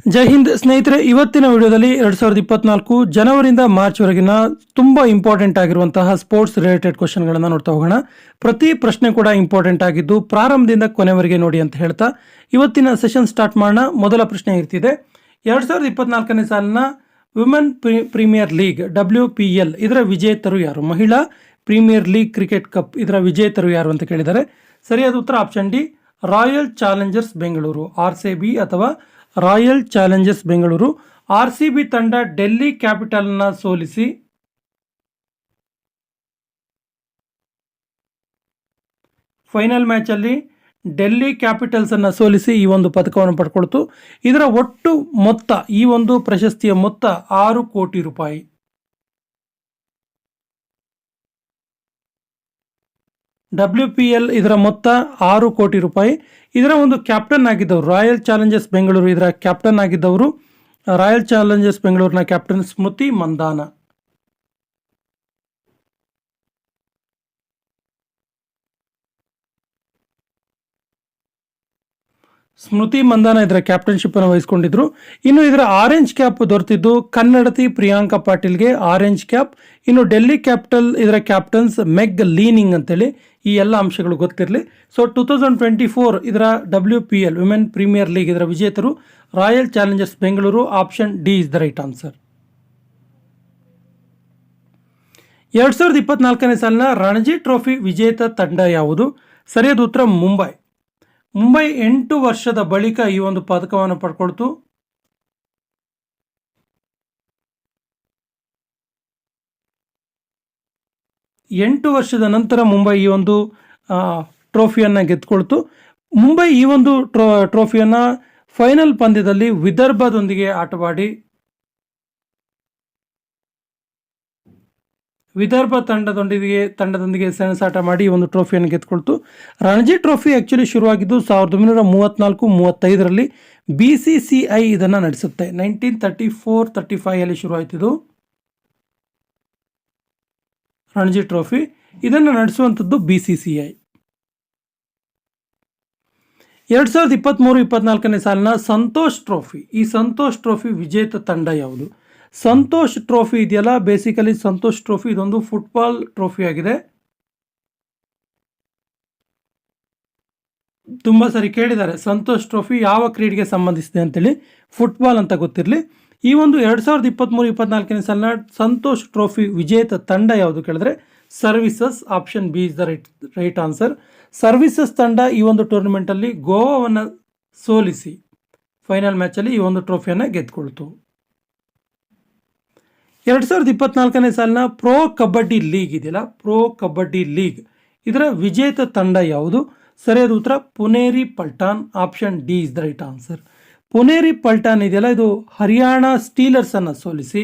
ಜೈ ಹಿಂದ್ ಸ್ನೇಹಿತರೆ, ಇವತ್ತಿನ ವಿಡಿಯೋದಲ್ಲಿ 2024 ಜನವರಿಯಿಂದ ಮಾರ್ಚ್ವರೆಗಿನ ತುಂಬ ಇಂಪಾರ್ಟೆಂಟ್ ಆಗಿರುವಂತಹ ಸ್ಪೋರ್ಟ್ಸ್ ರಿಲೇಟೆಡ್ ಕ್ವಶನ್ಗಳನ್ನು ನೋಡ್ತಾ ಹೋಗೋಣ. ಪ್ರತಿ ಪ್ರಶ್ನೆ ಕೂಡ ಇಂಪಾರ್ಟೆಂಟ್ ಆಗಿದ್ದು ಪ್ರಾರಂಭದಿಂದ ಕೊನೆವರೆಗೆ ನೋಡಿ ಅಂತ ಹೇಳ್ತಾ ಇವತ್ತಿನ ಸೆಷನ್ ಸ್ಟಾರ್ಟ್ ಮಾಡೋಣ. ಮೊದಲ ಪ್ರಶ್ನೆ ಇರ್ತಿದೆ, 2024ನೇ ಸಾಲಿನ ವಿಮೆನ್ ಪ್ರೀಮಿಯರ್ ಲೀಗ್ WPL ಇದರ ವಿಜೇತರು ಯಾರು? ಮಹಿಳಾ ಪ್ರೀಮಿಯರ್ ಲೀಗ್ ಕ್ರಿಕೆಟ್ ಕಪ್ ಇದರ ವಿಜೇತರು ಯಾರು ಅಂತ ಕೇಳಿದ್ದಾರೆ. ಸರಿಯಾದ ಉತ್ತರ option D, royal Challengers Bengaluru, RCB ಅಥವಾ ರಾಯಲ್ ಚಾಲೆಂಜರ್ಸ್ ಬೆಂಗಳೂರು. RCB ತಂಡ ಡೆಲ್ಲಿ ಕ್ಯಾಪಿಟಲ್ನ ಸೋಲಿಸಿ ಫೈನಲ್ ಮ್ಯಾಚಲ್ಲಿ ಡೆಲ್ಲಿ ಕ್ಯಾಪಿಟಲ್ಸ್ ಅನ್ನು ಸೋಲಿಸಿ ಈ ಒಂದು ಪದಕವನ್ನು ಪಡ್ಕೊಳ್ತು. ಇದರ ಒಟ್ಟು ಮೊತ್ತ, ಈ ಒಂದು ಪ್ರಶಸ್ತಿಯ ಮೊತ್ತ 6 ಕೋಟಿ ರೂಪಾಯಿ. WPL ಇದರ ಮೊತ್ತ 6 ಕೋಟಿ ರೂಪಾಯಿ. ಇದರ ಒಂದು ಕ್ಯಾಪ್ಟನ್ ಆಗಿದ್ದವರು ರಾಯಲ್ ಚಾಲೆಂಜರ್ಸ್ ಬೆಂಗಳೂರು, ಇದರ ಕ್ಯಾಪ್ಟನ್ ಆಗಿದ್ದವರು ರಾಯಲ್ ಚಾಲೆಂಜರ್ಸ್ ಬೆಂಗಳೂರಿನ ಕ್ಯಾಪ್ಟನ್ ಸ್ಮೃತಿ ಮಂದಾನ. ಸ್ಮೃತಿ ಮಂದಾನ ಇದರ ಕ್ಯಾಪ್ಟನ್ಶಿಪ್ ಅನ್ನು ವಹಿಸಿಕೊಂಡಿದ್ರು. ಇನ್ನು ಇದರ ಆರೆಂಜ್ ಕ್ಯಾಪ್ ದೊರೆತಿದ್ದು ಕನ್ನಡತಿ ಪ್ರಿಯಾಂಕಾ ಪಾಟೀಲ್ಗೆ ಆರೆಂಜ್ ಕ್ಯಾಪ್. ಇನ್ನು ಡೆಲ್ಲಿ ಕ್ಯಾಪಿಟಲ್ ಇದರ ಕ್ಯಾಪ್ಟನ್ಸ್ ಮೆಗ್ ಲೀನಿಂಗ್ ಅಂತೇಳಿ. ಈ ಎಲ್ಲ ಅಂಶಗಳು ಗೊತ್ತಿರಲಿ. ಸೊ 2024 ಇದರ WPL ವಿಮೆನ್ ಪ್ರೀಮಿಯರ್ ಲೀಗ್ ಇದರ ವಿಜೇತರು Royal Challengers Bengaluru. Option D is the right answer. 2024ನೇ ಸಾಲಿನ ರಣಜಿ ಟ್ರೋಫಿ ವಿಜೇತ ತಂಡ ಯಾವುದು? ಸರಿಯಾದ ಉತ್ತರ ಮುಂಬೈ. ಮುಂಬೈ 8 ವರ್ಷದ ಬಳಿಕ ಈ ಒಂದು ಪದಕವನ್ನು ಪಡ್ಕೊಳ್ತು. ಎಂಟು ವರ್ಷದ ನಂತರ ಮುಂಬೈ ಈ ಒಂದು ಟ್ರೋಫಿಯನ್ನು ಗೆದ್ದುಕೊಳ್ತು. ಮುಂಬೈ ಈ ಒಂದು ಟ್ರೋಫಿಯನ್ನು ಫೈನಲ್ ಪಂದ್ಯದಲ್ಲಿ ವಿದರ್ಭದೊಂದಿಗೆ ಆಟವಾಡಿ ವಿದರ್ಭ ತಂಡದೊಂದಿಗೆ ಸೆಣಸಾಟ ಮಾಡಿ ಈ ಒಂದು ಟ್ರೋಫಿಯನ್ನು ಗೆದ್ದುಕೊಳ್ತು. ರಣಜಿ ಟ್ರೋಫಿ ಆ್ಯಕ್ಚುಲಿ ಶುರುವಾಗಿದ್ದು 1934-35ರಲ್ಲಿ BCCI ಇದನ್ನು ನಡೆಸುತ್ತೆ. 1934-35 ಶುರುವಾಯಿತು ಇದು ರಣಜಿ ಟ್ರೋಫಿ. ಇದನ್ನು ನಡೆಸುವಂಥದ್ದು BCCI. 2023-24ನೇ ಸಾಲಿನ ಸಂತೋಷ್ ಟ್ರೋಫಿ, ಈ ಸಂತೋಷ್ ಟ್ರೋಫಿ ವಿಜೇತ ತಂಡ ಯಾವುದು? ಸಂತೋಷ್ ಟ್ರೋಫಿ ಇದೆಯಲ್ಲ, ಬೇಸಿಕಲಿ ಸಂತೋಷ್ ಟ್ರೋಫಿ ಇದೊಂದು ಫುಟ್ಬಾಲ್ ಟ್ರೋಫಿ ಆಗಿದೆ. ತುಂಬ ಸರಿ ಕೇಳಿದ್ದಾರೆ ಸಂತೋಷ್ ಟ್ರೋಫಿ ಯಾವ ಕ್ರೀಡೆಗೆ ಸಂಬಂಧಿಸಿದೆ ಅಂತೇಳಿ. ಫುಟ್ಬಾಲ್ ಅಂತ ಗೊತ್ತಿರಲಿ. ಈ ಒಂದು 2023-24ನೇ ಸಾಲಿನ ಸಂತೋಷ್ ಟ್ರೋಫಿ ವಿಜೇತ ತಂಡ ಯಾವುದು ಕೇಳಿದ್ರೆ services. Option B is the right answer. Services ತಂಡ ಈ ಒಂದು ಟೂರ್ನಮೆಂಟಲ್ಲಿ ಗೋವಾವನ್ನು ಸೋಲಿಸಿ ಫೈನಲ್ ಮ್ಯಾಚಲ್ಲಿ ಈ ಒಂದು ಟ್ರೋಫಿಯನ್ನು ಗೆದ್ದುಕೊಳ್ತು. 2024ನೇ ಸಾಲಿನ ಪ್ರೋ ಕಬಡ್ಡಿ ಲೀಗ್ ಇದೆಯಲ್ಲ, ಪ್ರೋ ಕಬಡ್ಡಿ ಲೀಗ್ ಇದರ ವಿಜೇತ ತಂಡ ಯಾವುದು? ಸರಿಯಾದ ಉತ್ತರ Puneri Paltan. Option D is the right answer. Puneri Paltan ಇದೆಯಲ್ಲ, ಇದು ಹರಿಯಾಣ ಸ್ಟೀಲರ್ಸ್ ಅನ್ನು ಸೋಲಿಸಿ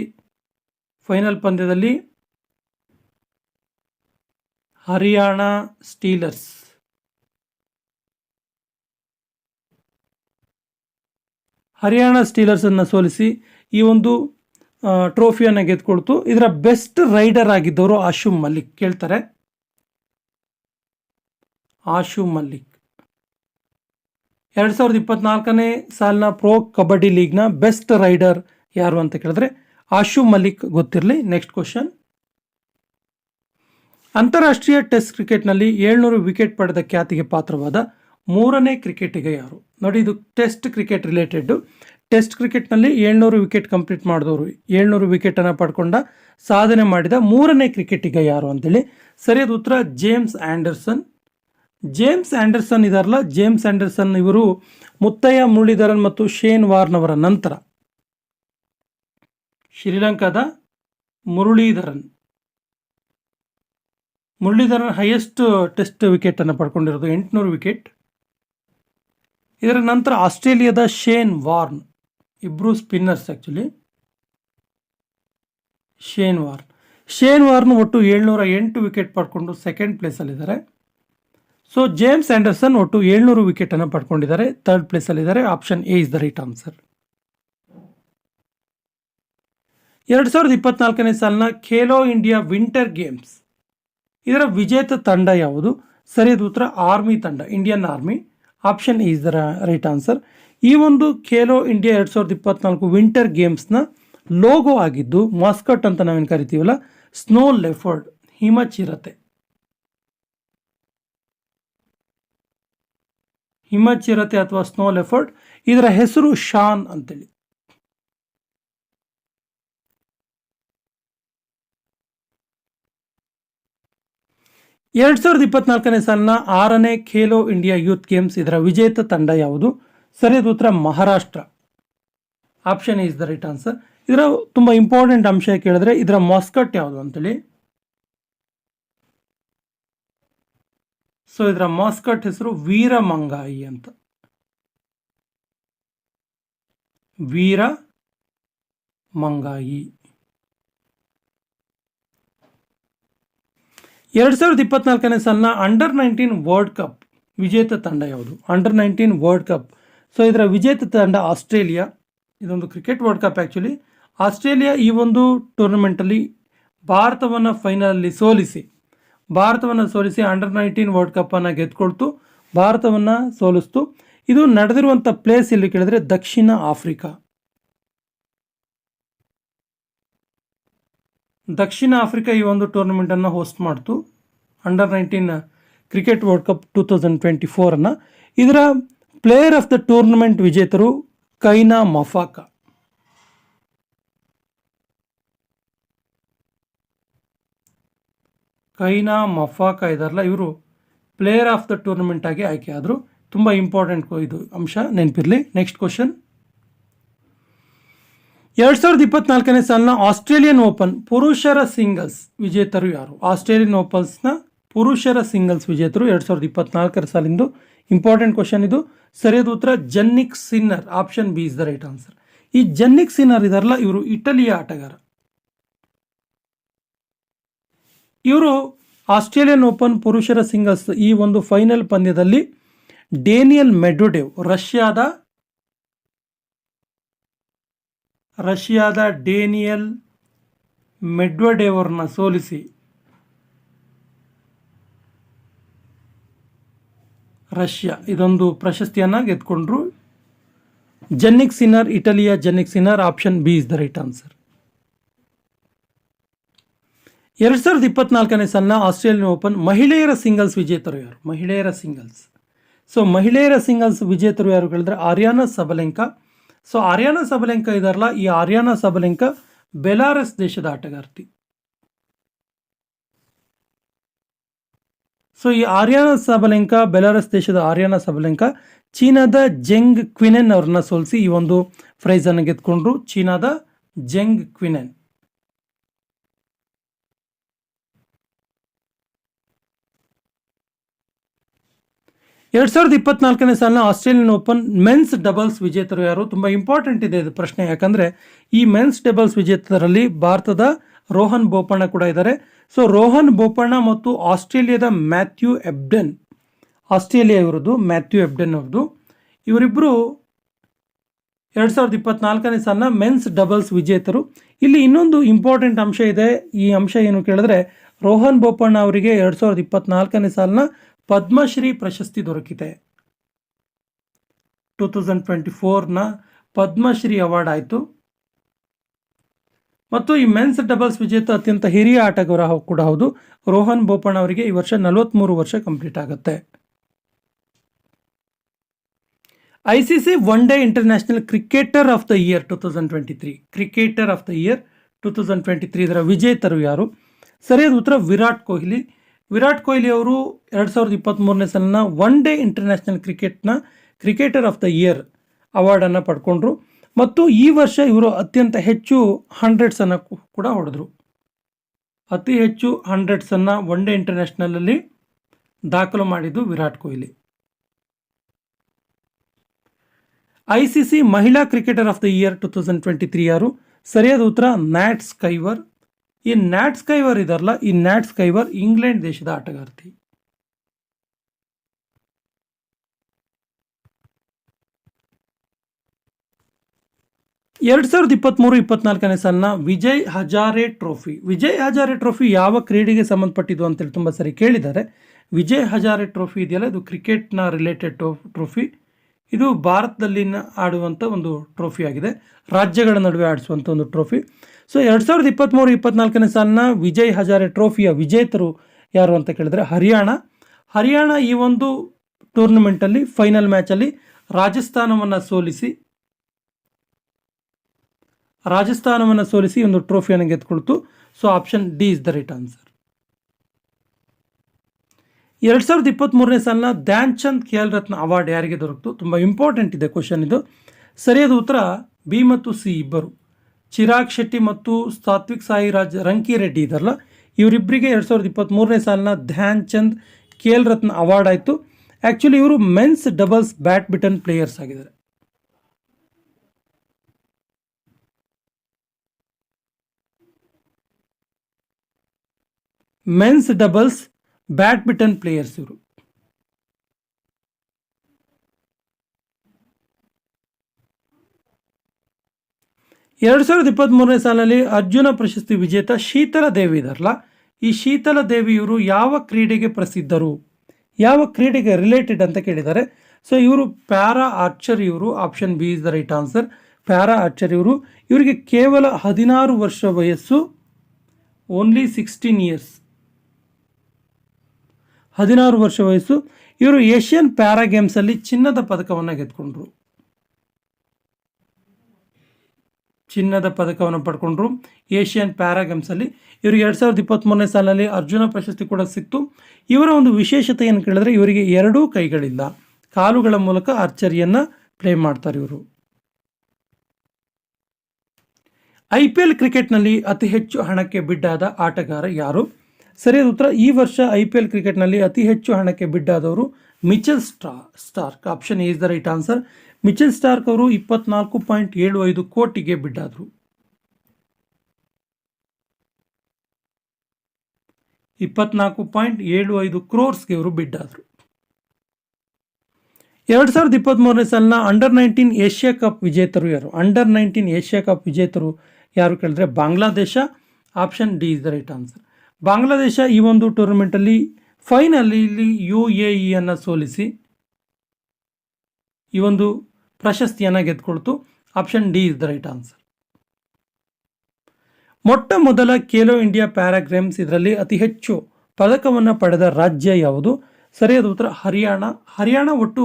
ಫೈನಲ್ ಪಂದ್ಯದಲ್ಲಿ ಹರಿಯಾಣ ಸ್ಟೀಲರ್ಸ್ ಅನ್ನು ಸೋಲಿಸಿ ಈ ಒಂದು ಟ್ರೋಫಿಯನ್ನು ಗೆದ್ದುಕೊಳ್ತು. ಇದರ ಬೆಸ್ಟ್ ರೈಡರ್ ಆಗಿದ್ದವರು ಆಶು ಮಲ್ಲಿಕ್. ಕೇಳ್ತಾರೆ ಆಶು ಮಲ್ಲಿಕ್. 2024ನೇ ಸಾಲಿನ ಪ್ರೋ ಕಬಡ್ಡಿ ಲೀಗ್ನ ಬೆಸ್ಟ್ ರೈಡರ್ ಯಾರು ಅಂತ ಕೇಳಿದ್ರೆ ಆಶು ಮಲ್ಲಿಕ್ ಗೊತ್ತಿರಲಿ. ನೆಕ್ಸ್ಟ್ ಕ್ವಶನ್, ಅಂತಾರಾಷ್ಟ್ರೀಯ ಟೆಸ್ಟ್ ಕ್ರಿಕೆಟ್ನಲ್ಲಿ 700 ವಿಕೆಟ್ ಪಡೆದ ಖ್ಯಾತಿಗೆ ಪಾತ್ರವಾದ 3ನೇ ಕ್ರಿಕೆಟಿಗ ಯಾರು? ನೋಡಿ, ಇದು ಟೆಸ್ಟ್ ಕ್ರಿಕೆಟ್ ರಿಲೇಟೆಡ್. ಟೆಸ್ಟ್ ಕ್ರಿಕೆಟ್ನಲ್ಲಿ 700 ವಿಕೆಟ್ ಕಂಪ್ಲೀಟ್ ಮಾಡಿದವರು, 700 ವಿಕೆಟನ್ನು ಪಡ್ಕೊಂಡ ಸಾಧನೆ ಮಾಡಿದ 3ನೇ ಕ್ರಿಕೆಟಿಗ ಯಾರು ಅಂತೇಳಿ. ಸರಿಯಾದ ಉತ್ತರ ಜೇಮ್ಸ್ ಆ್ಯಂಡರ್ಸನ್. ಜೇಮ್ಸ್ ಆ್ಯಂಡರ್ಸನ್ ಇದಾರಲ್ಲ, ಜೇಮ್ಸ್ ಆ್ಯಂಡರ್ಸನ್ ಇವರು ಮುತ್ತಯ್ಯ ಮುರಳೀಧರನ್ ಮತ್ತು ಶೇನ್ ವಾರ್ನವರ ನಂತರ ಶ್ರೀಲಂಕಾದ ಮುರಳೀಧರನ್ ಹೈಯೆಸ್ಟ್ ಟೆಸ್ಟ್ ವಿಕೆಟನ್ನು ಪಡ್ಕೊಂಡಿರೋದು 800 ವಿಕೆಟ್. ಇದರ ನಂತರ ಆಸ್ಟ್ರೇಲಿಯಾದ ಶೇನ್ ವಾರ್ನ್, ಇಬ್ಬರು ಸ್ಪಿನ್ನರ್ಸ್ ಆ್ಯಕ್ಚುಲಿ. ಶೇನ್ ವಾರ್ನ್ ಒಟ್ಟು 708 ವಿಕೆಟ್ ಪಡ್ಕೊಂಡು ಸೆಕೆಂಡ್ ಪ್ಲೇಸಲ್ಲಿದ್ದಾರೆ. ಸೊ ಜೇಮ್ಸ್ ಆ್ಯಂಡರ್ಸನ್ ಒಟ್ಟು 700 ವಿಕೆಟನ್ನು ಪಡ್ಕೊಂಡಿದ್ದಾರೆ, ಥರ್ಡ್ ಪ್ಲೇಸಲ್ಲಿದ್ದಾರೆ. Option A is the right answer. 2024ನೇ ಸಾಲಿನ ಖೇಲೋ ಇಂಡಿಯಾ ವಿಂಟರ್ ಗೇಮ್ಸ್ ಇದರ ವಿಜೇತ ತಂಡ ಯಾವುದು? ಸರಿಯಾದ ಉತ್ತರ ಆರ್ಮಿ ತಂಡ, Indian army. Option is the right answer. ಈ ಒಂದು ಖೇಲೋ ಇಂಡಿಯಾ 2024 ವಿಂಟರ್ ಗೇಮ್ಸ್ನ ಲೋಗೋ ಆಗಿದ್ದು ಮಾಸ್ಕಟ್ ಅಂತ ನಾವೇನು ಕರಿತೀವಲ್ಲ, ಸ್ನೋ ಲೆಫರ್ಡ್, ಹಿಮಚಿರತೆ. ಹಿಮಚಿರತೆ ಅಥವಾ ಸ್ನೋ ಲೆಫರ್ಡ್, ಇದರ ಹೆಸರು ಶಾನ್ ಅಂತೇಳಿ. ಎರಡ್ 2024ನೇ ಸಾಲಿನ 6ನೇ ಖೇಲೋ ಇಂಡಿಯಾ ಯೂತ್ ಗೇಮ್ಸ್ ಇದರ ವಿಜೇತ ತಂಡ ಯಾವುದು? ಸರಿಯಾದ ಉತ್ತರ Maharashtra. Option is the right answer. ಇದರ ತುಂಬ ಇಂಪಾರ್ಟೆಂಟ್ ಅಂಶ ಕೇಳಿದ್ರೆ ಇದರ ಮಾಸ್ಕಟ್ ಯಾವುದು ಅಂತೇಳಿ. ಸೊ ಇದರ ಮಾಸ್ಕಟ್ ಹೆಸರು ವೀರಮಂಗಾಯಿ ಅಂತ. ವೀರಮಂಗಾಯಿ. 2024ನೇ ಸಾಲಿನ ಅಂಡರ್-19 ವರ್ಲ್ಡ್ ಕಪ್ ವಿಜೇತ ತಂಡ ಯಾವುದು? ಅಂಡರ್-19 ವರ್ಲ್ಡ್ ಕಪ್. ಸೊ ಇದರ ವಿಜೇತ ತಂಡ ಆಸ್ಟ್ರೇಲಿಯಾ. ಇದೊಂದು cricket world cup actually. Australia ಈ ಒಂದು ಟೂರ್ನಮೆಂಟಲ್ಲಿ ಭಾರತವನ್ನು ಫೈನಲಲ್ಲಿ ಸೋಲಿಸಿ ಅಂಡರ್-19 ವರ್ಲ್ಡ್ ಕಪ್ಪನ್ನು ಗೆದ್ಕೊಳ್ತು, ಭಾರತವನ್ನು ಸೋಲಿಸ್ತು. ಇದು ನಡೆದಿರುವಂಥ ಪ್ಲೇಸ್ ಎಲ್ಲಿ ಕೇಳಿದ್ರೆ ದಕ್ಷಿಣ ಆಫ್ರಿಕಾ. ದಕ್ಷಿಣ ಆಫ್ರಿಕಾ ಈ ಒಂದು ಟೂರ್ನಮೆಂಟನ್ನು ಹೋಸ್ಟ್ ಮಾಡ್ತು, ಅಂಡರ್-19 ಕ್ರಿಕೆಟ್ ವರ್ಲ್ಡ್ ಕಪ್ 2024. ಇದರ ಪ್ಲೇಯರ್ ಆಫ್ ದ ಟೂರ್ನಮೆಂಟ್ ವಿಜೇತರು ಕೈನಾ ಮಫಾಕ. ಕೈನಾ ಮಫಾಕ ಇದಾರಲ್ಲ, ಇವರು ಪ್ಲೇಯರ್ ಆಫ್ ದ ಟೂರ್ನಮೆಂಟ್ ಆಗಿ ಆಯ್ಕೆ ಆದರು. ತುಂಬ ಇಂಪಾರ್ಟೆಂಟ್ ಇದು ಅಂಶ, ನೆನಪಿರಲಿ. Next question. 2024ನೇ ಸಾಲಿನ ಆಸ್ಟ್ರೇಲಿಯನ್ ಓಪನ್ ಪುರುಷರ ಸಿಂಗಲ್ಸ್ ವಿಜೇತರು ಯಾರು? ಆಸ್ಟ್ರೇಲಿಯನ್ ಓಪನ್ಸ್ನ ಪುರುಷರ ಸಿಂಗಲ್ಸ್ ವಿಜೇತರು 2024 ಸಾಲಿಂದು ಇಂಪಾರ್ಟೆಂಟ್ ಕ್ವಶನ್ ಇದು. ಸರಿಯಾದ ಉತ್ತರ Jannik Sinner. Option B is the right answer. ಈ ಜನ್ನಿಕ್ ಸಿನ್ನರ್ ಇದಾರಲ್ಲ, ಇವರು ಇಟಲಿಯ ಆಟಗಾರ. ಇವರು ಆಸ್ಟ್ರೇಲಿಯನ್ ಓಪನ್ ಪುರುಷರ ಸಿಂಗಲ್ಸ್ ಈ ಒಂದು ಫೈನಲ್ ಪಂದ್ಯದಲ್ಲಿ ಡೇನಿಯಲ್ ಮೆಡ್ವೆಡೇವ್, ರಷ್ಯಾದ ಡೇನಿಯಲ್ ಮೆಡ್ವೆಡೇವ್ ಅವ್ರನ್ನ ಸೋಲಿಸಿ ರಷ್ಯಾ ಇದೊಂದು ಪ್ರಶಸ್ತಿಯನ್ನು ಗೆದ್ಕೊಂಡ್ರು. ಜನ್ನಿಕ್ ಸಿನ್ನರ್, ಇಟಲಿಯ Jannik Sinner. Option B is the right answer. 2024ನೇ ಸಾಲಿನ ಆಸ್ಟ್ರೇಲಿಯನ್ ಓಪನ್ ಮಹಿಳೆಯರ ಸಿಂಗಲ್ಸ್ ವಿಜೇತರು ಯಾರು? ಮಹಿಳೆಯರ ಸಿಂಗಲ್ಸ್. ಸೊ ಮಹಿಳೆಯರ ಸಿಂಗಲ್ಸ್ ವಿಜೇತರು ಯಾರು ಹೇಳಿದ್ರೆ ಆರ್ಯಾನಾ ಸಬಲೆಂಕಾ. ಸೊ ಆರ್ಯಾನಾ ಸಬಲೆಂಕಾ ಇದಾರಲ್ಲ, ಈ ಆರ್ಯಾನಾ ಸಬಲೆಂಕಾ ಬೆಲಾರಸ್ ದೇಶದ ಆಟಗಾರ್ತಿ. ಸೊ ಈ ಆರ್ಯಾನಾ ಸಬಲೆಂಕಾ, ಬೆಲಾರಸ್ ದೇಶದ ಆರ್ಯಾನಾ ಸಬಲೆಂಕಾ ಚೀನಾದ ಜೆಂಗ್ ಕ್ವಿನೆನ್ ಅವ್ರನ್ನ ಸೋಲಿಸಿ ಈ ಒಂದು ಪ್ರೈಸನ್ನು ಗೆದ್ಕೊಂಡ್ರು. ಚೀನಾದ ಜೆಂಗ್ ಕ್ವಿನೆನ್. 2024ನೇ ಸಾಲಿನ ಆಸ್ಟ್ರೇಲಿಯನ್ ಓಪನ್ ಮೆನ್ಸ್ ಡಬಲ್ಸ್ ವಿಜೇತರು ಯಾರು? ತುಂಬ ಇಂಪಾರ್ಟೆಂಟ್ ಇದೆ ಇದು ಪ್ರಶ್ನೆ, ಯಾಕಂದರೆ ಈ ಮೆನ್ಸ್ ಡಬಲ್ಸ್ ವಿಜೇತರಲ್ಲಿ ಭಾರತದ ರೋಹನ್ ಬೋಪಣ್ಣ ಕೂಡ ಇದ್ದಾರೆ. ಸೊ ರೋಹನ್ ಬೋಪಣ್ಣ ಮತ್ತು ಆಸ್ಟ್ರೇಲಿಯಾದ ಮ್ಯಾಥ್ಯೂ ಎಬ್ಡೆನ್, ಆಸ್ಟ್ರೇಲಿಯಾ ಇವರದ್ದು ಮ್ಯಾಥ್ಯೂ ಎಬ್ಡೆನ್ ಅವ್ರದ್ದು, ಇವರಿಬ್ಬರು 2024ನೇ ಸಾಲಿನ ಮೆನ್ಸ್ ಡಬಲ್ಸ್ ವಿಜೇತರು. ಇಲ್ಲಿ ಇನ್ನೊಂದು ಇಂಪಾರ್ಟೆಂಟ್ ಅಂಶ ಇದೆ. ಈ ಅಂಶ ಏನು ಕೇಳಿದ್ರೆ ರೋಹನ್ ಬೋಪಣ್ಣ ಅವರಿಗೆ 2024ನೇ ಸಾಲಿನ ಪದ್ಮಶ್ರೀ ಪ್ರಶಸ್ತಿ ದೊರಕಿದೆ. 2024ನ ಪದ್ಮಶ್ರೀ ಅವಾರ್ಡ್ ಆಯಿತು. ಮತ್ತು ಈ ಮೆನ್ಸ್ ಡಬಲ್ಸ್ ವಿಜೇತ ಅತ್ಯಂತ ಹಿರಿಯ ಆಟಗಾರ ಕೂಡ ಹೌದು. ರೋಹನ್ ಬೋಪಣ್ಣ ಅವರಿಗೆ ಈ ವರ್ಷ 43 ವರ್ಷ ಕಂಪ್ಲೀಟ್ ಆಗುತ್ತೆ. ICC one day international cricketer of the year 2023, cricketer of the year 2023 ಇದರ ವಿಜೇತರು ಯಾರು? ಸರಿಯಾದ ಉತ್ತರ ವಿರಾಟ್ ಕೊಹ್ಲಿ. ವಿರಾಟ್ ಕೊಹ್ಲಿ ಅವರು 2023ನೇ ಸಾಲಿನ ಒನ್ ಡೇ ಇಂಟರ್ನ್ಯಾಷನಲ್ ಕ್ರಿಕೆಟ್ನ ಕ್ರಿಕೆಟರ್ ಆಫ್ ದ ಇಯರ್ ಅವಾರ್ಡನ್ನು ಪಡ್ಕೊಂಡ್ರು. ಮತ್ತು ಈ ವರ್ಷ ಇವರು ಅತ್ಯಂತ ಹೆಚ್ಚು 100ಸನ್ನು ಕೂಡ ಹೊಡೆದ್ರು. ಅತಿ ಹೆಚ್ಚು 100ಸನ್ನು ಒನ್ ಡೇ ಇಂಟರ್ನ್ಯಾಷನಲಲ್ಲಿ ದಾಖಲು ಮಾಡಿದ್ದು ವಿರಾಟ್ ಕೊಹ್ಲಿ. ICC ಮಹಿಳಾ ಕ್ರಿಕೆಟರ್ ಆಫ್ ದ ಇಯರ್ 2023 ಯಾರು? ಸರಿಯಾದ ಉತ್ತರ ನ್ಯಾಟ್ ಸ್ಕೈವರ್. ಈ ನ್ಯಾಟ್ ಸ್ಕೈವರ್ ಇದಾರಲ್ಲ, ಈ ನ್ಯಾಟ್ ಸ್ಕೈವರ್ ಇಂಗ್ಲೆಂಡ್ ದೇಶದ ಆಟಗಾರ್ತಿ. ಎರಡ್ 2023-24ನೇ ಸಾಲಿನ ವಿಜಯ್ ಹಜಾರೆ ಟ್ರೋಫಿ. ವಿಜಯ್ ಹಜಾರೆ ಟ್ರೋಫಿ ಯಾವ ಕ್ರೀಡೆಗೆ ಸಂಬಂಧಪಟ್ಟಿದ್ದು ಅಂತೇಳಿ ತುಂಬ ಸರಿ ಕೇಳಿದ್ದಾರೆ. ವಿಜಯ್ ಹಜಾರೆ ಟ್ರೋಫಿ ಇದೆಯಲ್ಲ, ಇದು ಕ್ರಿಕೆಟ್ನ ರಿಲೇಟೆಡ್ ಟ್ರೋಫಿ. ಇದು ಭಾರತದಲ್ಲಿ ಆಡುವಂಥ ಒಂದು ಟ್ರೋಫಿ ಆಗಿದೆ, ರಾಜ್ಯಗಳ ನಡುವೆ ಆಡಿಸುವಂಥ ಒಂದು ಟ್ರೋಫಿ. ಸೊ 2023-24ನೇ ಸಾಲಿನ ವಿಜಯ್ ಹಜಾರೆ ಟ್ರೋಫಿಯ ವಿಜೇತರು ಯಾರು ಅಂತ ಕೇಳಿದ್ರೆ ಹರಿಯಾಣ ಈ ಒಂದು ಟೂರ್ನಮೆಂಟಲ್ಲಿ ಫೈನಲ್ ಮ್ಯಾಚಲ್ಲಿ ರಾಜಸ್ಥಾನವನ್ನು ಸೋಲಿಸಿ ಒಂದು ಟ್ರೋಫಿಯನ್ನು ಗೆದ್ದುಕೊಳ್ತು. So option D is the right answer. 2023ನೇ ಸಾಲಿನ ಧ್ಯಾನ್ ಚಂದ್ ಖೇಲ್ ರತ್ನ ಅವಾರ್ಡ್ ಯಾರಿಗೆ ದೊರಕಿತು? ತುಂಬ ಇಂಪಾರ್ಟೆಂಟ್ ಇದೆ ಕ್ವಶನ್ ಇದು. ಸರಿಯಾದ ಉತ್ತರ ಬಿ ಮತ್ತು ಸಿ ಇಬ್ಬರು, ಚಿರಾಗ್ ಶೆಟ್ಟಿ ಮತ್ತು ಸಾತ್ವಿಕ್ ಸಾಯಿರಾಜ್ ರಂಕಿರೆಡ್ಡಿ ಇದಾರಲ್ಲ, ಇವರಿಬ್ಬರಿಗೆ 2023ನೇ ಸಾಲಿನ ಧ್ಯಾನ್ ಚಂದ್ ಖೇಲ್ ರತ್ನ ಅವಾರ್ಡ್ ಆಯಿತು. ಆ್ಯಕ್ಚುಲಿ ಇವರು ಮೆನ್ಸ್ ಡಬಲ್ಸ್ ಬ್ಯಾಡ್ಮಿಂಟನ್ ಪ್ಲೇಯರ್ಸ್ ಆಗಿದ್ದಾರೆ. ಮೆನ್ಸ್ ಡಬಲ್ಸ್ ಬ್ಯಾಡ್ಮಿಂಟನ್ ಪ್ಲೇಯರ್ಸ್ ಇವರು. ಎರಡು 2023ನೇ ಸಾಲಿನಲ್ಲಿ ಅರ್ಜುನ ಪ್ರಶಸ್ತಿ ವಿಜೇತ ಶೀತಲ ದೇವಿ ಇದಾರಲ್ಲ, ಈ ಶೀತಲ ದೇವಿಯವರು ಯಾವ ಕ್ರೀಡೆಗೆ ಪ್ರಸಿದ್ಧರು, ಯಾವ ಕ್ರೀಡೆಗೆ ರಿಲೇಟೆಡ್ ಅಂತ ಕೇಳಿದ್ದಾರೆ. ಸೊ ಇವರು ಪ್ಯಾರಾ ಆರ್ಚರ್ ಇವರು, option B is the right answer. Para archer ಇವರಿಗೆ ಕೇವಲ 16 ವರ್ಷ ವಯಸ್ಸು, ಓನ್ಲಿ 16 ಇಯರ್ಸ್, 16 ವರ್ಷ ವಯಸ್ಸು. ಇವರು ಏಷ್ಯನ್ ಪ್ಯಾರಾ ಗೇಮ್ಸಲ್ಲಿ ಚಿನ್ನದ ಪದಕವನ್ನು ಗೆದ್ಕೊಂಡ್ರು, ಏಷ್ಯನ್ ಪ್ಯಾರಾ ಗೇಮ್ಸಲ್ಲಿ. ಇವರಿಗೆ 2023ನೇ ಸಾಲಿನಲ್ಲಿ ಅರ್ಜುನ ಪ್ರಶಸ್ತಿ ಕೂಡ ಸಿಕ್ತು. ಇವರ ಒಂದು ವಿಶೇಷತೆ ಏನು ಕೇಳಿದ್ರೆ, ಇವರಿಗೆ 2 ಕೈಗಳಿಲ್ಲ, ಕಾಲುಗಳ ಮೂಲಕ ಆರ್ಚರಿಯನ್ನು ಪ್ಲೇ ಮಾಡ್ತಾರೆ ಇವರು. IPL ಕ್ರಿಕೆಟ್ನಲ್ಲಿ ಅತಿ ಹೆಚ್ಚು ಹಣಕ್ಕೆ ಬಿಡ್ಡಾದ ಆಟಗಾರ ಯಾರು? ಸರಿಯಾದ ಉತ್ತರ ಈ ವರ್ಷ IPL ಕ್ರಿಕೆಟ್ನಲ್ಲಿ ಅತಿ ಹೆಚ್ಚು ಹಣಕ್ಕೆ ಬಿಡ್ಡಾದವರು Mitchell Starc. Option A is the right answer. Mitchell Starc ಅವರು 24.75 ಕೋಟಿಗೆ ಬಿಡ್ಡಾದರು. 24.75 ಕ್ರೋರ್ಸ್ಗೆ ಇವರು ಬಿಡ್ಡಾದರು. 2023ನೇ ಸಾಲಿನ ಅಂಡರ್-19 ಏಷ್ಯಾ ಕಪ್ ವಿಜೇತರು ಯಾರು? ಅಂಡರ್-19 ಏಷ್ಯಾ ಕಪ್ ವಿಜೇತರು ಯಾರು ಕೇಳಿದ್ರೆ Bangladesh. Option D is the right answer. Bangladesh ಈ ಒಂದು ಟೂರ್ನಮೆಂಟಲ್ಲಿ ಫೈನಲಲ್ಲಿ UAEಯನ್ನು ಸೋಲಿಸಿ ಈ ಒಂದು ಪ್ರಶಸ್ತಿಯನ್ನು ಗೆದ್ದುಕೊಳ್ತು. Option D is the right answer. ಮೊಟ್ಟ ಮೊದಲ ಖೇಲೋ ಇಂಡಿಯಾ ಪ್ಯಾರಾ ಗೇಮ್ಸ್ ಇದರಲ್ಲಿ ಅತಿ ಹೆಚ್ಚು ಪದಕವನ್ನು ಪಡೆದ ರಾಜ್ಯ ಯಾವುದು? ಸರಿಯಾದ ಉತ್ತರ ಹರಿಯಾಣ ಒಟ್ಟು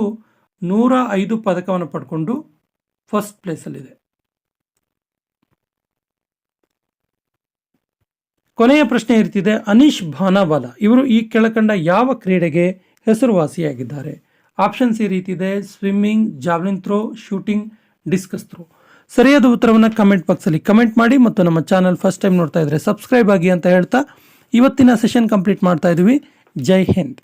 105 ಪದಕವನ್ನು ಪಡ್ಕೊಂಡು ಫಸ್ಟ್ ಪ್ಲೇಸಲ್ಲಿದೆ. ಕೊನೆಯ ಪ್ರಶ್ನೆ ಇರ್ತಿದೆ, ಅನೀಶ್ ಭಾನಾವಾಲಾ ಇವರು ಈ ಕೆಳಕಂಡ ಯಾವ ಕ್ರೀಡೆಗೆ ಹೆಸರುವಾಸಿಯಾಗಿದ್ದಾರೆ? ಆಪ್ಷನ್ಸ್ ಈ ರೀತಿ ಇದೆ: swimming, javelin throw, shooting, discus throw. ಸರಿಯಾದ ಉತ್ತರವನ್ನು ಕಮೆಂಟ್ ಬಾಕ್ಸಲ್ಲಿ ಕಮೆಂಟ್ ಮಾಡಿ ಮತ್ತು ನಮ್ಮ ಚಾನಲ್ ಫಸ್ಟ್ ಟೈಮ್ ನೋಡ್ತಾ ಇದ್ರೆ ಸಬ್ಸ್ಕ್ರೈಬ್ ಆಗಿ ಅಂತ ಹೇಳ್ತಾ ಇವತ್ತಿನ ಸೆಷನ್ ಕಂಪ್ಲೀಟ್ ಮಾಡ್ತಾ ಇದ್ದೀವಿ. ಜೈ ಹಿಂದ್.